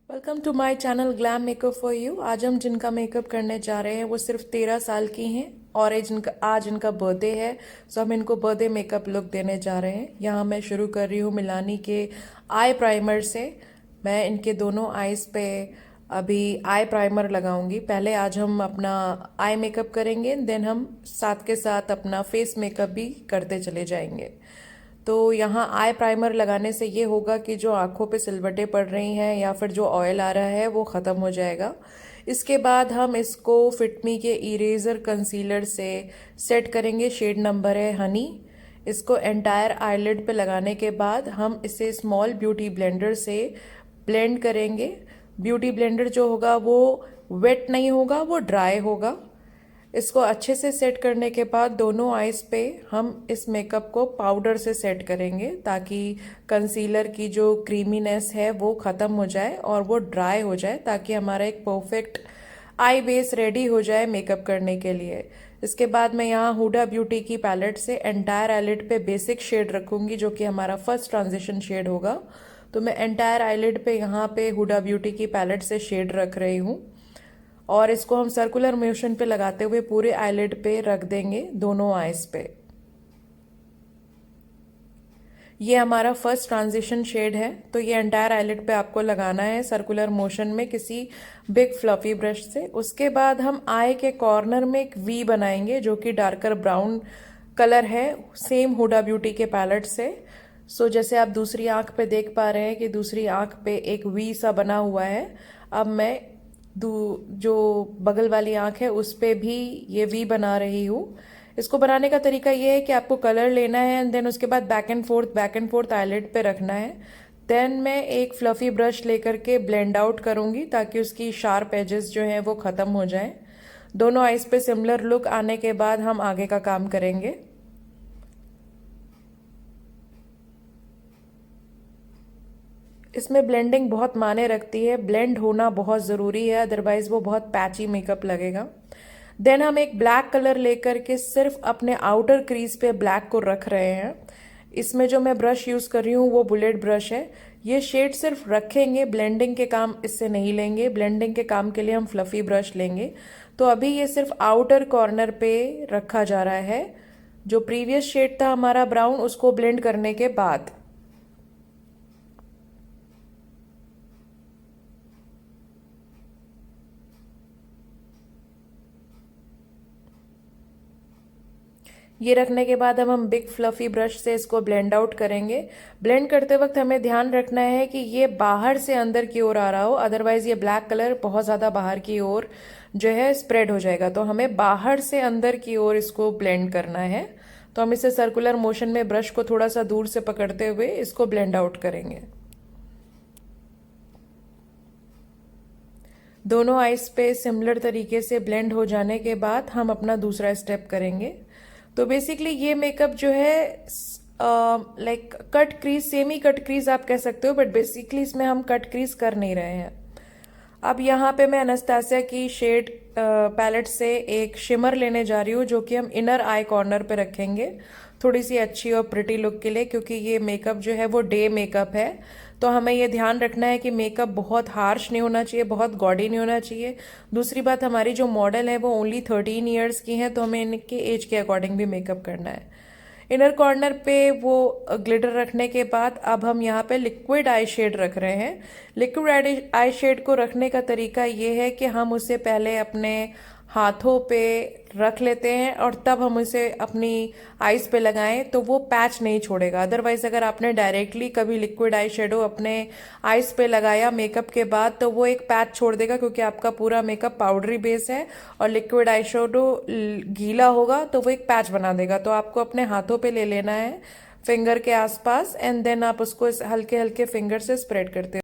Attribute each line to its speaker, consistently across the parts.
Speaker 1: Welcome to my channel glam makeup for you. आज हम जिनका मेकअप करने जा रहे हैं वो सिर्फ 13 साल की हैं और आज इनका बर्थडे है। सो हम इनको बर्थडे मेकअप लुक देने जा रहे हैं। यहाँ मैं शुरू कर रही हूँ मिलानी के आई प्राइमर से। मैं इनके दोनों आईज पे अभी आई प्राइमर लगाऊंगी। पहले आज हम अपना आई मेकअप करेंगे, देन हम साथ के साथ अपना फेस मेकअप भी करते चले जाएंगे। तो यहाँ आई प्राइमर लगाने से ये होगा कि जो आंखों पे सिलवटें पड़ रही हैं या फिर जो ऑयल आ रहा है वो ख़त्म हो जाएगा। इसके बाद हम इसको फिटमी के इरेजर कंसीलर से सेट करेंगे। शेड नंबर है हनी। इसको एंटायर आईलिड पे लगाने के बाद हम इसे स्मॉल ब्यूटी ब्लेंडर से ब्लेंड करेंगे। ब्यूटी ब्लेंडर जो होगा वो वेट नहीं होगा, वो ड्राई होगा। इसको अच्छे से सेट करने के बाद दोनों आईज पे हम इस मेकअप को पाउडर से सेट करेंगे ताकि कंसीलर की जो क्रीमीनेस है वो ख़त्म हो जाए और वो ड्राई हो जाए, ताकि हमारा एक परफेक्ट आई बेस रेडी हो जाए मेकअप करने के लिए। इसके बाद मैं यहाँ हुडा ब्यूटी की पैलेट से एंटायर आईलिड पे बेसिक शेड रखूंगी जो कि हमारा फर्स्ट ट्रांजिशन शेड होगा। तो मैं एंटायर आईलिड पे यहाँ पे हुडा ब्यूटी की पैलेट से शेड रख रही हूँ और इसको हम सर्कुलर मोशन पे लगाते हुए पूरे आईलिड पे रख देंगे, दोनों आईज पे। ये हमारा फर्स्ट ट्रांजिशन शेड है। तो ये एंटायर आईलिड पे आपको लगाना है सर्कुलर मोशन में किसी बिग फ्लफी ब्रश से। उसके बाद हम आई के कॉर्नर में एक वी बनाएंगे जो कि डार्कर ब्राउन कलर है, सेम हुडा ब्यूटी के पैलेट से। सो जैसे आप दूसरी आंख पे देख पा रहे हैं कि दूसरी आंख पे एक वी सा बना हुआ है। अब मैं जो बगल वाली आंख है उस पे भी ये वी बना रही हूँ। इसको बनाने का तरीका ये है कि आपको कलर लेना है एंड देन उसके बाद बैक एंड फोर्थ आईलिड पे रखना है। देन मैं एक फ्लफी ब्रश लेकर के ब्लेंड आउट करूंगी ताकि उसकी शार्प एजेस जो हैं वो ख़त्म हो जाएं। दोनों आईज पे सिमिलर लुक आने के बाद हम आगे का काम करेंगे। इसमें ब्लेंडिंग बहुत मायने रखती है, ब्लेंड होना बहुत ज़रूरी है, अदरवाइज वो बहुत पैची मेकअप लगेगा। देन हम एक ब्लैक कलर लेकर के सिर्फ अपने आउटर क्रीज पे ब्लैक को रख रहे हैं। इसमें जो मैं ब्रश यूज़ कर रही हूँ वो बुलेट ब्रश है। ये शेड सिर्फ रखेंगे, ब्लेंडिंग के काम इससे नहीं लेंगे। ब्लेंडिंग के काम के लिए हम फ्लफी ब्रश लेंगे। तो अभी ये सिर्फ आउटर कॉर्नर पे रखा जा रहा है। जो प्रीवियस शेड था हमारा ब्राउन, उसको ब्लेंड करने के बाद ये रखने के बाद अब हम बिग फ्लफी ब्रश से इसको ब्लेंड आउट करेंगे। ब्लेंड करते वक्त हमें ध्यान रखना है कि ये बाहर से अंदर की ओर आ रहा हो, अदरवाइज ये ब्लैक कलर बहुत ज़्यादा बाहर की ओर जो है स्प्रेड हो जाएगा। तो हमें बाहर से अंदर की ओर इसको ब्लेंड करना है। तो हम इसे सर्कुलर मोशन में ब्रश को थोड़ा सा दूर से पकड़ते हुए इसको ब्लेंड आउट करेंगे। दोनों आइस पे सिमिलर तरीके से ब्लेंड हो जाने के बाद हम अपना दूसरा स्टेप करेंगे। तो बेसिकली ये मेकअप जो है like cut crease, semi cut crease आप कह सकते हो, बट बेसिकली इसमें हम कट क्रीज कर नहीं रहे हैं। अब यहाँ पे मैं एनास्टेसिया की शेड पैलेट से एक शिमर लेने जा रही हूँ जो कि हम इनर आई कॉर्नर पे रखेंगे थोड़ी सी अच्छी और प्रिटी लुक के लिए, क्योंकि ये मेकअप जो है वो डे मेकअप है। तो हमें ये ध्यान रखना है कि मेकअप बहुत हार्श नहीं होना चाहिए, बहुत गॉडी नहीं होना चाहिए। दूसरी बात, हमारी जो मॉडल है वो ओनली 13 ईयर्स की हैं, तो हमें इनके एज के अकॉर्डिंग भी मेकअप करना है। इनर कॉर्नर पे वो ग्लिटर रखने के बाद अब हम यहाँ पे लिक्विड आई शेड रख रहे हैं। लिक्विड आई शेड को रखने का तरीका ये है कि हम उसे पहले अपने हाथों पे रख लेते हैं और तब हम उसे अपनी आईज पे लगाएं तो वो पैच नहीं छोड़ेगा। अदरवाइज अगर आपने डायरेक्टली कभी लिक्विड आई शेडो अपने आईज पे लगाया मेकअप के बाद तो वो एक पैच छोड़ देगा, क्योंकि आपका पूरा मेकअप पाउडरी बेस है और लिक्विड आई शेडो गीला होगा तो वो एक पैच बना देगा। तो आपको अपने हाथों पे ले लेना है फिंगर के आसपास एंड देन आप उसको हल्के हल्के फिंगर से स्प्रेड करते हो।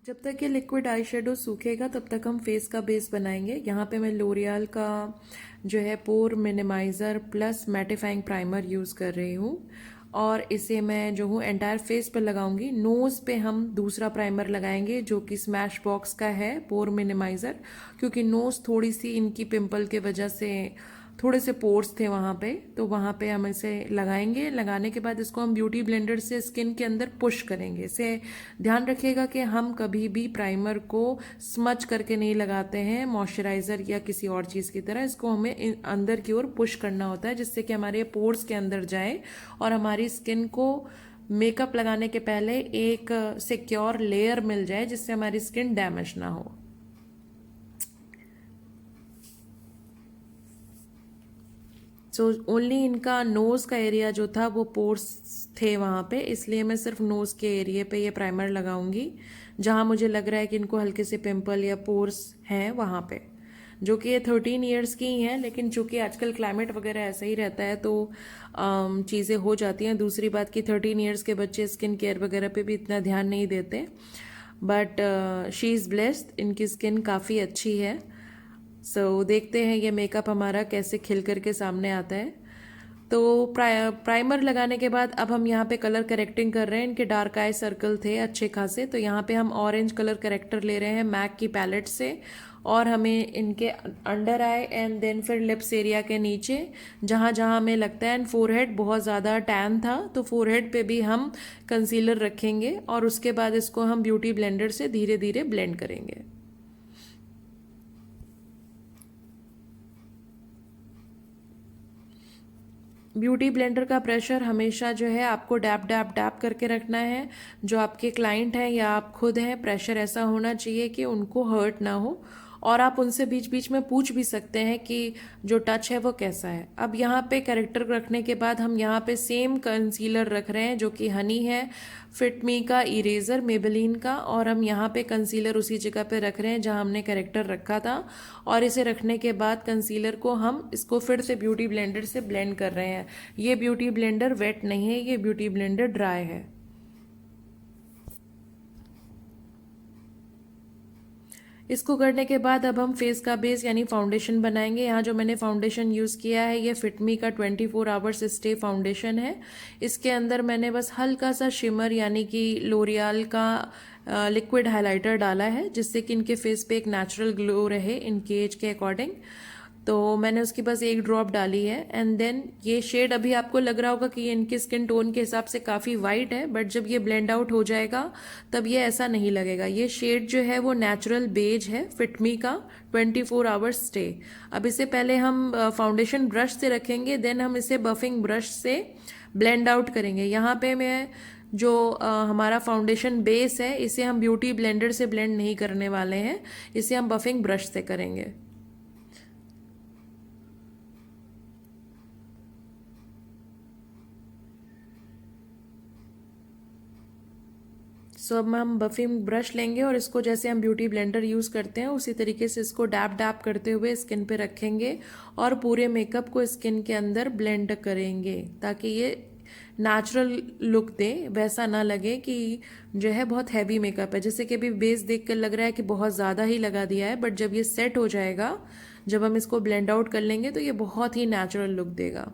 Speaker 1: जब तक ये लिक्विड आई शेडो सूखेगा तब तक हम फेस का बेस बनाएंगे। यहाँ पे मैं लोरियल का जो है pore minimiser plus mattifying primer use कर रही हूँ और इसे मैं जो हूँ एंटायर फेस पर लगाऊंगी। नोज़ पे हम दूसरा प्राइमर लगाएंगे जो कि स्मैश बॉक्स का है पोर मिनिमाइज़र, क्योंकि नोज़ थोड़ी सी इनकी पिंपल के वजह से थोड़े से पोर्स थे वहाँ पे, तो वहाँ पे हम इसे लगाएंगे। लगाने के बाद इसको हम ब्यूटी ब्लेंडर से स्किन के अंदर पुश करेंगे। इसे ध्यान रखिएगा कि हम कभी भी प्राइमर को स्मच करके नहीं लगाते हैं मॉइस्चराइज़र या किसी और चीज़ की तरह। इसको हमें अंदर की ओर पुश करना होता है जिससे कि हमारे पोर्स के अंदर जाए और हमारी स्किन को मेकअप लगाने के पहले एक सिक्योर लेयर मिल जाए जिससे हमारी स्किन डैमेज ना हो। सो ओनली इनका नोज़ का एरिया जो था वो पोर्स थे वहाँ पे, इसलिए मैं सिर्फ नोज़ के एरिया पे ये प्राइमर लगाऊंगी जहाँ मुझे लग रहा है कि इनको हल्के से पिंपल या पोर्स हैं वहाँ पे, जो कि ये 13 ईयर्स की ही हैं। लेकिन चूंकि आजकल क्लाइमेट वगैरह ऐसा ही रहता है तो चीज़ें हो जाती हैं। दूसरी बात कि 13 ईयर्स के बच्चे स्किन केयर वगैरह पे भी इतना ध्यान नहीं देते, बट शी इज़ ब्लेस्ड, इनकी स्किन काफ़ी अच्छी है। सो देखते हैं ये मेकअप हमारा कैसे खिल करके सामने आता है। तो प्राइमर लगाने के बाद अब हम यहाँ पे कलर करेक्टिंग कर रहे हैं। इनके डार्क आई सर्कल थे अच्छे खासे, तो यहाँ पे हम ऑरेंज कलर करेक्टर ले रहे हैं मैक की पैलेट से, और हमें इनके अंडर आई एंड देन फिर लिप्स एरिया के नीचे जहाँ जहाँ हमें लगता है, एंड फोरहेड बहुत ज़्यादा टैन था तो फोरहेड पे भी हम कंसीलर रखेंगे और उसके बाद इसको हम ब्यूटी ब्लेंडर से धीरे धीरे ब्लेंड करेंगे। ब्यूटी ब्लेंडर का प्रेशर हमेशा जो है आपको डैप डैप डैप करके रखना है। जो आपके क्लाइंट हैं या आप खुद हैं, प्रेशर ऐसा होना चाहिए कि उनको हर्ट ना हो, और आप उनसे बीच बीच में पूछ भी सकते हैं कि जो टच है वो कैसा है। अब यहाँ पे कैरेक्टर रखने के बाद हम यहाँ पे सेम कंसीलर रख रहे हैं जो कि हनी है, फिट मी का इरेजर मेबेलिन का, और हम यहाँ पे कंसीलर उसी जगह पे रख रहे हैं जहाँ हमने कैरेक्टर रखा था। और इसे रखने के बाद कंसीलर को हम इसको फिर से ब्यूटी ब्लेंडर से ब्लेंड कर रहे हैं। ये ब्यूटी ब्लेंडर वेट नहीं है, ये ब्यूटी ब्लेंडर ड्राई है। इसको करने के बाद अब हम फेस का बेस यानी फाउंडेशन बनाएंगे। यहाँ जो मैंने फाउंडेशन यूज़ किया है ये फिटमी का 24 आवर्स स्टे फाउंडेशन है। इसके अंदर मैंने बस हल्का सा शिमर यानी कि लोरियल का लिक्विड हाइलाइटर डाला है जिससे कि इनके फेस पे एक नेचुरल ग्लो रहे इनके एज के अकॉर्डिंग। तो मैंने उसकी बस एक ड्रॉप डाली है, एंड देन ये शेड अभी आपको लग रहा होगा कि ये इनके स्किन टोन के हिसाब से काफ़ी वाइट है, बट जब ये ब्लेंड आउट हो जाएगा तब ये ऐसा नहीं लगेगा। ये शेड जो है वो नेचुरल बेज है फिटमी का 24 आवर्स स्टे। अब इसे पहले हम फाउंडेशन ब्रश से रखेंगे, देन हम इसे बफिंग ब्रश से ब्लेंड आउट करेंगे। यहाँ पे मैं जो हमारा फाउंडेशन बेस है इसे हम ब्यूटी ब्लेंडर से ब्लेंड नहीं करने वाले हैं, इसे हम बफिंग ब्रश से करेंगे। सो अब हम बफिंग ब्रश लेंगे और इसको जैसे हम ब्यूटी ब्लेंडर यूज़ करते हैं उसी तरीके से इसको डैप डैप करते हुए स्किन पे रखेंगे और पूरे मेकअप को स्किन के अंदर ब्लेंड करेंगे ताकि ये नेचुरल लुक दे, वैसा ना लगे कि जो है बहुत हैवी मेकअप है। जैसे कि अभी बेस देख कर लग रहा है कि बहुत ज़्यादा ही लगा दिया है, बट जब ये सेट हो जाएगा, जब हम इसको ब्लेंड आउट कर लेंगे तो ये बहुत ही नेचुरल लुक देगा।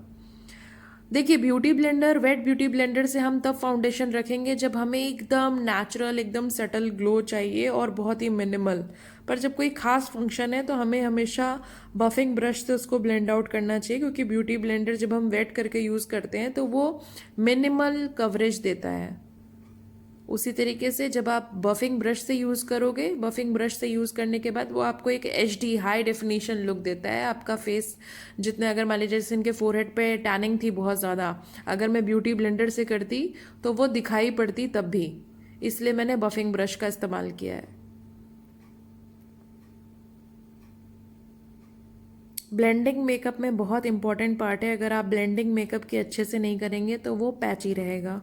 Speaker 1: देखिए beauty blender, wait beauty blender से हम तब फाउंडेशन रखेंगे जब हमें एकदम नेचुरल, एकदम सटल ग्लो चाहिए और बहुत ही मिनिमल। पर जब कोई खास फंक्शन है तो हमें हमेशा बफिंग ब्रश से उसको ब्लेंड आउट करना चाहिए, क्योंकि ब्यूटी ब्लेंडर जब हम वेट करके यूज़ करते हैं तो वो मिनिमल कवरेज देता है। उसी तरीके से जब आप बफिंग ब्रश से यूज़ करोगे, बफिंग ब्रश से यूज़ करने के बाद वो आपको एक HD हाई डेफिनेशन लुक देता है। आपका फेस जितने, अगर मान लीजिए जैसे इनके फोरहेड पे टैनिंग थी बहुत ज़्यादा, अगर मैं ब्यूटी ब्लेंडर से करती तो वो दिखाई पड़ती तब भी, इसलिए मैंने बफिंग ब्रश का इस्तेमाल किया है। ब्लेंडिंग मेकअप में बहुत इंपॉर्टेंट पार्ट है। अगर आप ब्लेंडिंग मेकअप के अच्छे से नहीं करेंगे तो वो पैची रहेगा।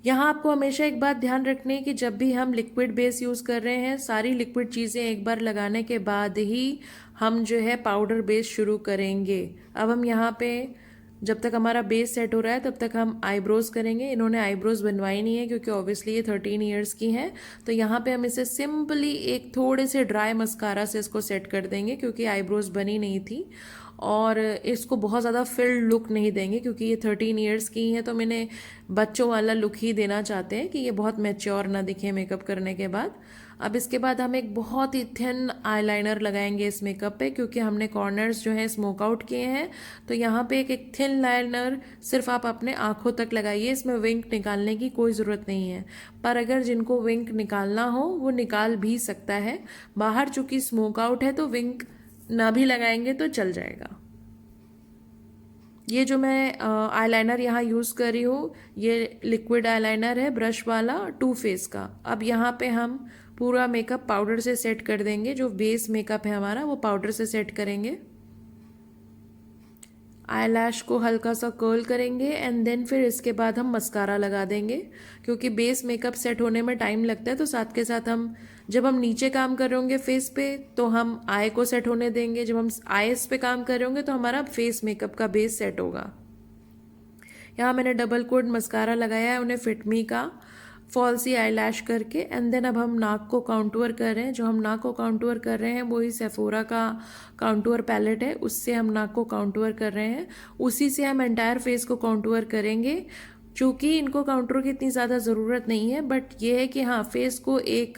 Speaker 1: यहाँ आपको हमेशा एक बात ध्यान रखनी है कि जब भी हम लिक्विड बेस यूज़ कर रहे हैं, सारी लिक्विड चीज़ें एक बार लगाने के बाद ही हम जो है पाउडर बेस शुरू करेंगे। अब हम यहाँ पे जब तक हमारा बेस सेट हो रहा है तब तक हम आईब्रोज करेंगे। इन्होंने आईब्रोज बनवाई नहीं है क्योंकि ऑब्वियसली ये 13 ईयर्स की हैं, तो यहाँ पे हम इसे सिंपली एक थोड़े से ड्राई मस्कारा से इसको सेट कर देंगे क्योंकि आईब्रोज बनी नहीं थी। और इसको बहुत ज़्यादा फिल्ड लुक नहीं देंगे क्योंकि ये 13 इयर्स की हैं, तो मैंने बच्चों वाला लुक ही देना चाहते हैं कि ये बहुत मैच्योर ना दिखे मेकअप करने के बाद। अब इसके बाद हम एक बहुत ही थिन आईलाइनर लगाएंगे इस मेकअप पे, क्योंकि हमने कॉर्नर्स जो है स्मोक आउट किए हैं। तो यहाँ पे एक थिन लाइनर सिर्फ आप अपने आँखों तक लगाइए, इसमें विंक निकालने की कोई ज़रूरत नहीं है। पर अगर जिनको विंक निकालना हो वो निकाल भी सकता है। बाहर चूंकि स्मोक आउट है तो विंक ना भी लगाएंगे तो चल जाएगा। ये जो मैं आईलाइनर यहाँ यूज़ कर रही हूँ, ये लिक्विड आईलाइनर है ब्रश वाला, टू फेस का। अब यहाँ पे हम पूरा मेकअप पाउडर से सेट कर देंगे। जो बेस मेकअप है हमारा वो पाउडर से सेट करेंगे। आई लैश को हल्का सा कर्ल करेंगे एंड देन फिर इसके बाद हम मस्कारा लगा देंगे, क्योंकि बेस मेकअप सेट होने में टाइम लगता है। तो साथ के साथ हम जब हम नीचे काम कर रहे होंगे फेस पे तो हम आई को सेट होने देंगे, जब हम आईज पे काम कर रहे होंगे तो हमारा फेस मेकअप का बेस सेट होगा। यहाँ मैंने डबल कोड मस्कारा लगाया है, उन्हें फिट मी का फॉल्सी आई लैश करके। एंड देन अब हम नाक को काउंटूर कर रहे हैं। जो हम नाक को काउंटूर कर रहे हैं वही सेफोरा का काउंटूर पैलेट है, उससे हम नाक को काउंटूर कर रहे हैं। उसी से हम एंटायर फेस को काउंटूर करेंगे। चूँकि इनको काउंटूर की इतनी ज़्यादा ज़रूरत नहीं है, बट ये है कि हाँ फेस को एक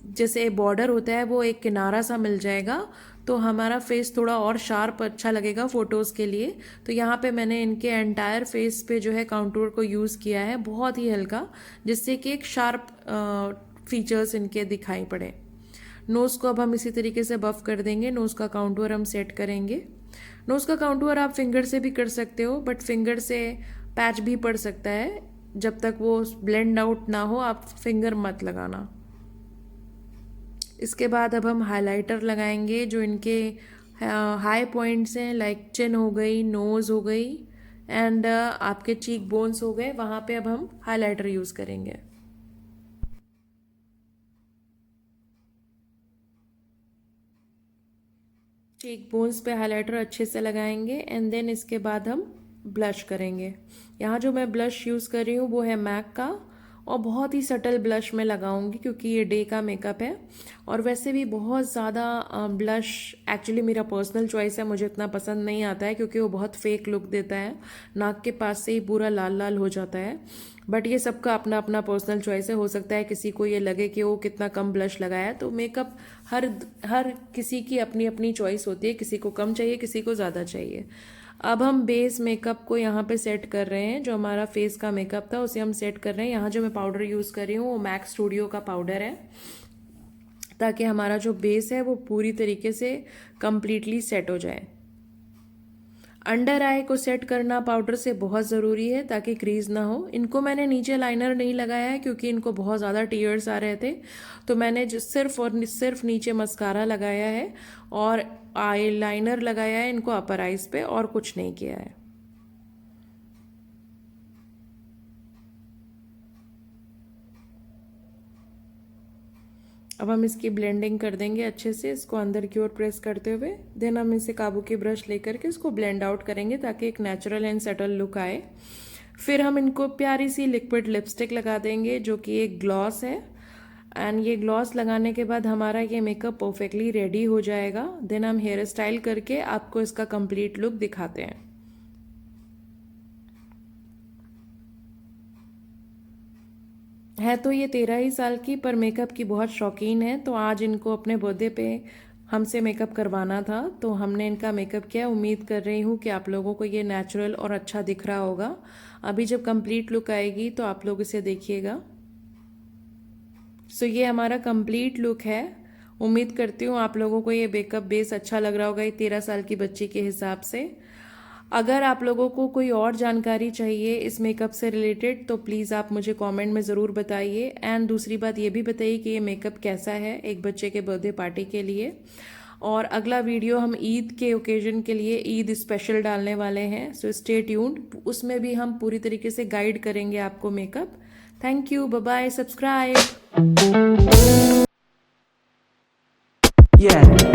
Speaker 1: जैसे बॉर्डर होता है वो एक किनारा सा मिल जाएगा, तो हमारा फेस थोड़ा और शार्प अच्छा लगेगा फ़ोटोज़ के लिए। तो यहाँ पे मैंने इनके एंटायर फेस पे जो है काउंटूर को यूज़ किया है, बहुत ही हल्का, जिससे कि एक शार्प फीचर्स इनके दिखाई पड़े। नोज़ को अब हम इसी तरीके से बफ कर देंगे। नोज़ का काउंटूर हम सेट करेंगे। नोज़ का काउंटूर आप फिंगर से भी कर सकते हो, बट फिंगर से पैच भी पड़ सकता है। जब तक वो ब्लेंड आउट ना हो आप फिंगर मत लगाना। इसके बाद अब हम हाइलाइटर लगाएंगे। जो इनके हाई पॉइंट्स हैं, लाइक चिन हो गई, नोज़ हो गई एंड आपके चीक बोन्स हो गए, वहाँ पे अब हम हाइलाइटर यूज़ करेंगे। चीक बोन्स पे हाइलाइटर अच्छे से लगाएंगे एंड देन इसके बाद हम ब्लश करेंगे। यहाँ जो मैं ब्लश यूज़ कर रही हूँ वो है मैक का, और बहुत ही सटल ब्लश मैं लगाऊंगी क्योंकि ये डे का मेकअप है। और वैसे भी बहुत ज़्यादा ब्लश एक्चुअली मेरा पर्सनल चॉइस है, मुझे इतना पसंद नहीं आता है क्योंकि वो बहुत फेक लुक देता है, नाक के पास से ही पूरा लाल लाल हो जाता है। बट ये सबका अपना अपना पर्सनल चॉइस है। हो सकता है किसी को ये लगे कि वो कितना कम ब्लश लगाया है। तो मेकअप हर किसी की अपनी अपनी चॉइस होती है, किसी को कम चाहिए, किसी को ज़्यादा चाहिए। अब हम बेस मेकअप को यहाँ पे सेट कर रहे हैं। जो हमारा फेस का मेकअप था उसे हम सेट कर रहे हैं। यहाँ जो मैं पाउडर यूज़ कर रही हूँ वो मैक स्टूडियो का पाउडर है, ताकि हमारा जो बेस है वो पूरी तरीके से कंप्लीटली सेट हो जाए। अंडर आई को सेट करना पाउडर से बहुत ज़रूरी है ताकि क्रीज ना हो। इनको मैंने नीचे लाइनर नहीं लगाया है क्योंकि इनको बहुत ज़्यादा टीयर्स आ रहे थे, तो मैंने जो सिर्फ और सिर्फ नीचे मस्कारा लगाया है और आई लाइनर लगाया है इनको अपर आइज पे, और कुछ नहीं किया है। अब हम इसकी ब्लेंडिंग कर देंगे अच्छे से, इसको अंदर की ओर प्रेस करते हुए। देन हम इसे काबू की ब्रश लेकर के इसको ब्लेंड आउट करेंगे ताकि एक नेचुरल एंड सटल लुक आए। फिर हम इनको प्यारी सी लिक्विड लिपस्टिक लगा देंगे जो कि एक ग्लॉस है। एंड ये ग्लॉस लगाने के बाद हमारा ये मेकअप परफेक्टली रेडी हो जाएगा। देन हम हेयर स्टाइल करके आपको इसका कंप्लीट लुक दिखाते हैं। है तो ये 13 ही साल की, पर मेकअप की बहुत शौकीन है, तो आज इनको अपने बर्थडे पे हमसे मेकअप करवाना था तो हमने इनका मेकअप किया। उम्मीद कर रही हूँ कि आप लोगों को ये नेचुरल और अच्छा दिख रहा होगा। अभी जब कंप्लीट लुक आएगी तो आप लोग इसे देखिएगा। सो ये हमारा कंप्लीट लुक है। उम्मीद करती हूँ आप लोगों को ये मेकअप बेस अच्छा लग रहा होगा ये 13 साल की बच्ची के हिसाब से। अगर आप लोगों को कोई और जानकारी चाहिए इस मेकअप से रिलेटेड तो प्लीज़ आप मुझे कमेंट में ज़रूर बताइए। एंड दूसरी बात ये भी बताइए कि ये मेकअप कैसा है एक बच्चे के बर्थडे पार्टी के लिए। और अगला वीडियो हम ईद के ओकेजन के लिए ईद स्पेशल डालने वाले हैं, सो स्टे ट्यून्ड। उसमें भी हम पूरी तरीके से गाइड करेंगे आपको makeup. Thank you, bye bye, subscribe.
Speaker 2: Yeah.